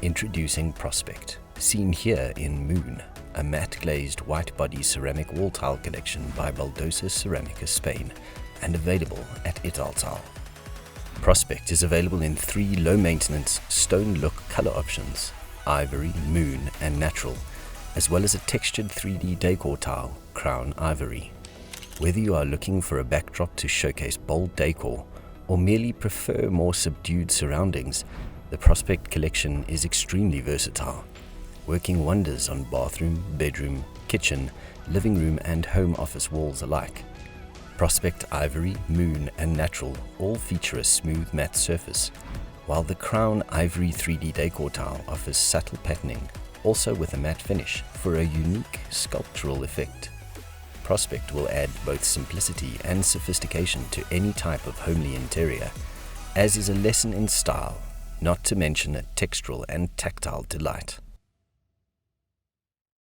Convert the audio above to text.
Introducing Prospect, seen here in Moon, a matte glazed white-body ceramic wall tile collection by Baldocer Cerámica, Spain, and available at Italtile. Prospect is available in 3 low-maintenance stone look color options: Ivory, Moon, and Natural, as well as a textured 3D decor tile, Crown Ivory. Whether you are looking for a backdrop to showcase bold decor or merely prefer more subdued surroundings, the Prospect collection is extremely versatile, working wonders on bathroom, bedroom, kitchen, living room, and home office walls alike. Prospect Ivory, Moon, and Natural all feature a smooth matte surface, while the Crown Ivory 3D decor tile offers subtle patterning, also with a matte finish for a unique sculptural effect. Prospect will add both simplicity and sophistication to any type of homely interior, as is a lesson in style, not to mention a textural and tactile delight.